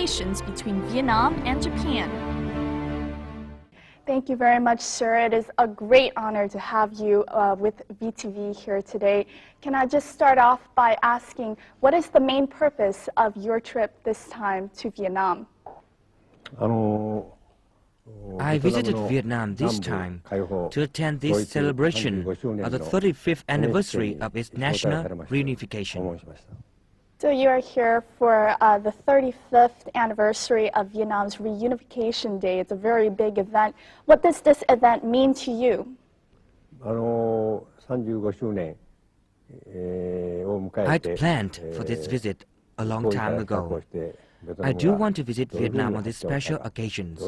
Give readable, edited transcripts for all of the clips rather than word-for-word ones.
relations between Vietnam and Japan. Thank you very much, sir. It is a great honor to have you with VTV here today. Can I just start off by asking, what is the main purpose of your trip this time to Vietnam? I visited Vietnam this time to attend this celebration of the 35th anniversary of its national reunification. So you are here for the 35th anniversary of Vietnam's reunification day. It's a very big event. What does this event mean to you? I'd planned for this visit a long time ago. I do want to visit Vietnam on these special occasions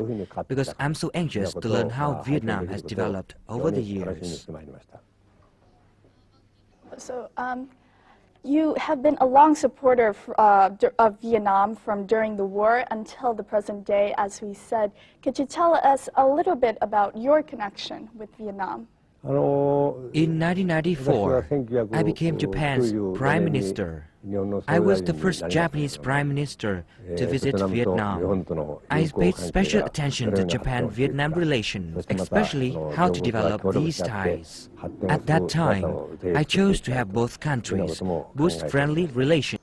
because I'm so anxious to learn how Vietnam has developed over the years. So, you have been a long supporter of Vietnam from during the war until the present day, as we said. Could you tell us a little bit about your connection with Vietnam? In 1994, I became Japan's Prime Minister. I was the first Japanese Prime Minister to visit Vietnam. I paid special attention to Japan-Vietnam relations, especially how to develop these ties. At that time, I chose to have both countries boost friendly relations.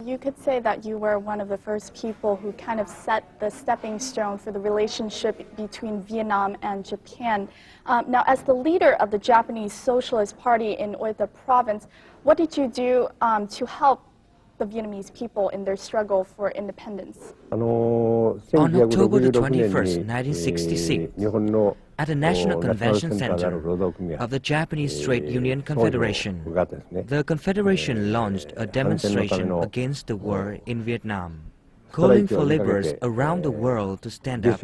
You could say that you were one of the first people who kind of set the stepping stone for the relationship between Vietnam and Japan. Now, as the leader of the Japanese Socialist Party in Oita Province, what did you do to help the Vietnamese people in their struggle for independence? On October the 21st, 1966, at the National Convention Center of the Japanese Trade Union Confederation, the Confederation launched a demonstration against the war in Vietnam, calling for laborers around the world to stand up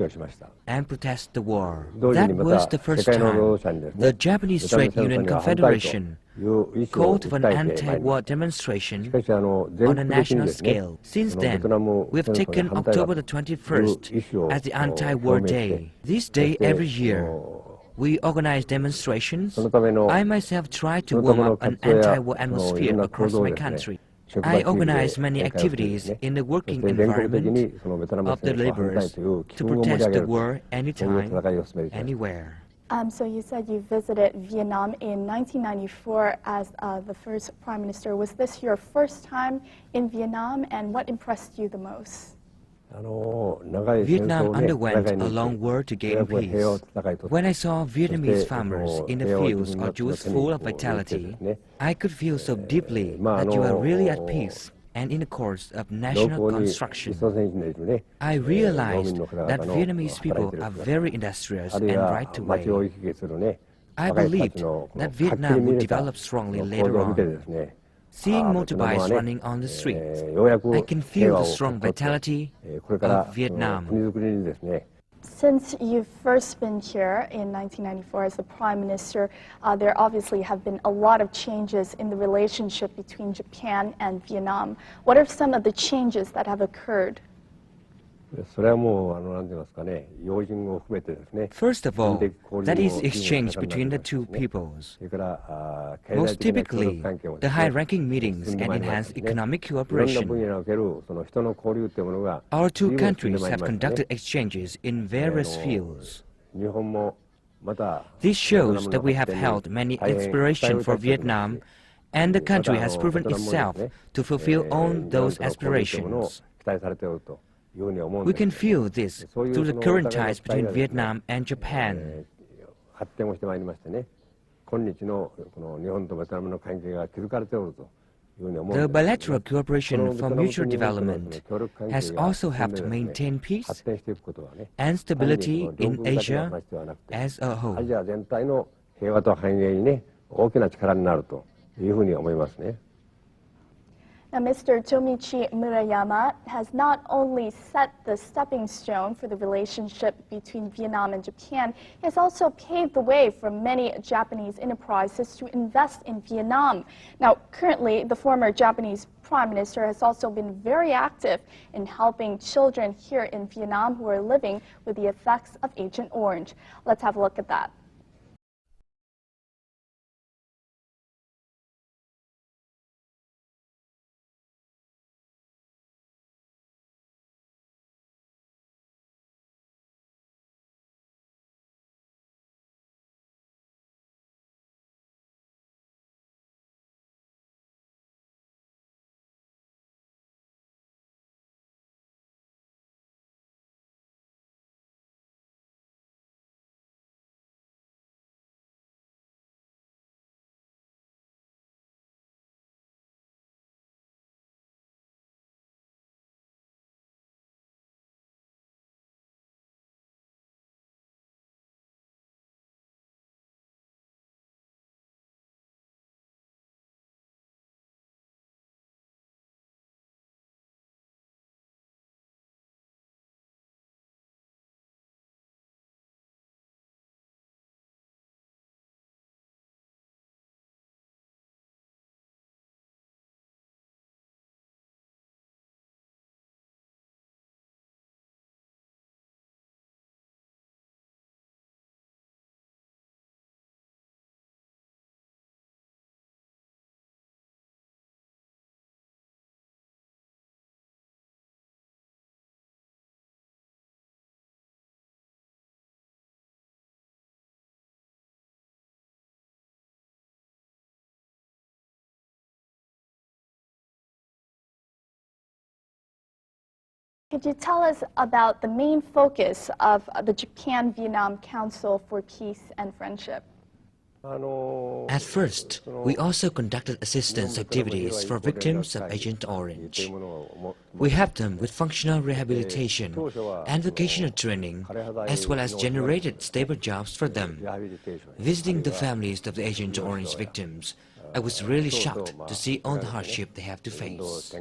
and protest the war. That was the first time the Japanese Trade Union Confederation called for an anti-war demonstration on a national scale. Since then, we've taken October the 21st as the anti-war day. This day every year, we organize demonstrations. I myself try to warm up an anti-war atmosphere across my country. I organize many activities in the working environment of the laborers to protest the war anytime, anywhere. So you said you visited Vietnam in 1994 as the first Prime Minister. Was this your first time in Vietnam, and what impressed you the most? Vietnam underwent a long war to gain peace. When I saw Vietnamese farmers in the fields or Jews full of vitality, I could feel so deeply that you are really at peace and in the course of national construction. I realized that Vietnamese people are very industrious and right to way. I believed that Vietnam would develop strongly later on. Seeing motorbikes running on the streets, I can feel the strong vitality of Vietnam. Since you've first been here in 1994 as the Prime Minister, there obviously have been a lot of changes in the relationship between Japan and Vietnam. What are some of the changes that have occurred? First of all, that is exchange between the two peoples. Most typically, the high-ranking meetings and enhanced economic cooperation. Our two countries have conducted exchanges in various fields. This shows that we have held many aspirations for Vietnam, and the country has proven itself to fulfill all those aspirations. We can feel this through the current ties between Vietnam and Japan. The bilateral cooperation for mutual development has also helped maintain peace and stability in Asia as a whole. Now, Mr. Tomiichi Murayama has not only set the stepping stone for the relationship between Vietnam and Japan, he has also paved the way for many Japanese enterprises to invest in Vietnam. Now, currently, the former Japanese Prime Minister has also been very active in helping children here in Vietnam who are living with the effects of Agent Orange. Let's have a look at that. Could you tell us about the main focus of the Japan-Vietnam Council for Peace and Friendship? At first, we also conducted assistance activities for victims of Agent Orange. We helped them with functional rehabilitation and vocational training, as well as generated stable jobs for them. Visiting the families of the Agent Orange victims, I was really shocked to see all the hardship they have to face.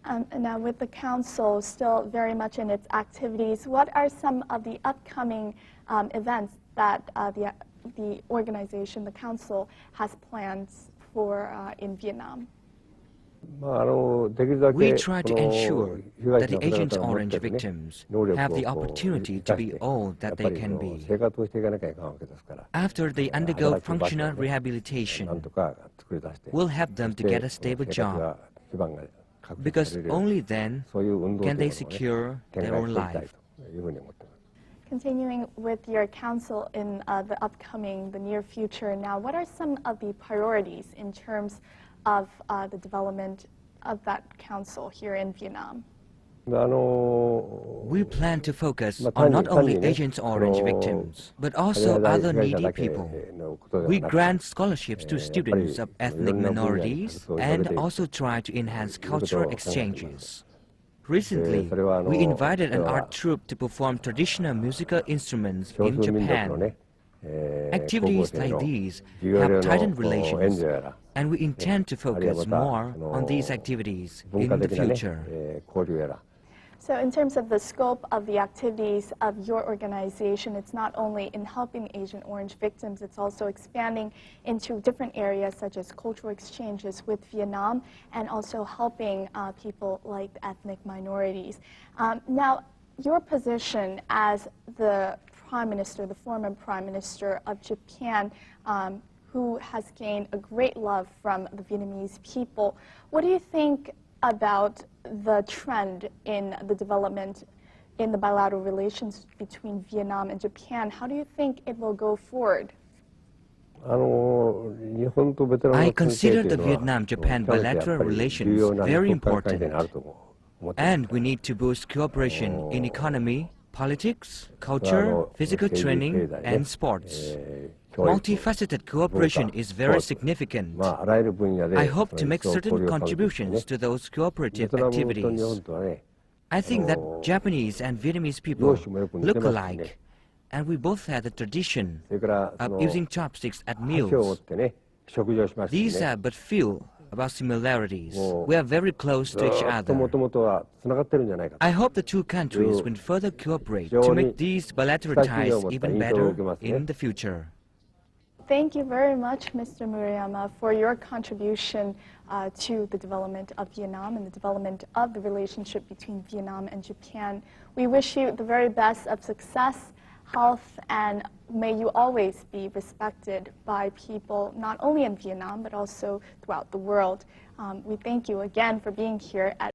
And now with the Council still very much in its activities, what are some of the upcoming events that the organization, the Council, has plans for in Vietnam? We try to ensure that the Agent Orange victims have the opportunity to be all that they can be. After they undergo functional rehabilitation, we'll help them to get a stable job, because only then can they secure their own life. Continuing with your council in the near future now, what are some of the priorities in terms of the development of that council here in Vietnam? We plan to focus on not only Agent Orange victims, but also other needy people. We grant scholarships to students of ethnic minorities and also try to enhance cultural exchanges. Recently, we invited an art troupe to perform traditional musical instruments in Japan. Activities like these have tightened relations, and we intend to focus more on these activities in the future. So in terms of the scope of the activities of your organization, it's not only in helping Agent Orange victims, it's also expanding into different areas such as cultural exchanges with Vietnam and also helping people like ethnic minorities. Now, your position as the Prime Minister, the former Prime Minister of Japan, who has gained a great love from the Vietnamese people, what do you think about the trend in the development in the bilateral relations between Vietnam and Japan? How do you think it will go forward? I consider the Vietnam-Japan bilateral relations very important, and we need to boost cooperation in economy, politics, culture, physical training, and sports. Multifaceted cooperation is very significant. I hope to make certain contributions to those cooperative activities. I think that Japanese and Vietnamese people look alike, and we both have the tradition of using chopsticks at meals. These are but few about similarities. We are very close to each other. I hope the two countries will further cooperate to make these bilateral ties even better in the future. Thank you very much, Mr. Murayama, for your contribution to the development of Vietnam and the development of the relationship between Vietnam and Japan. We wish you the very best of success, health, and may you always be respected by people not only in Vietnam but also throughout the world. We thank you again for being here at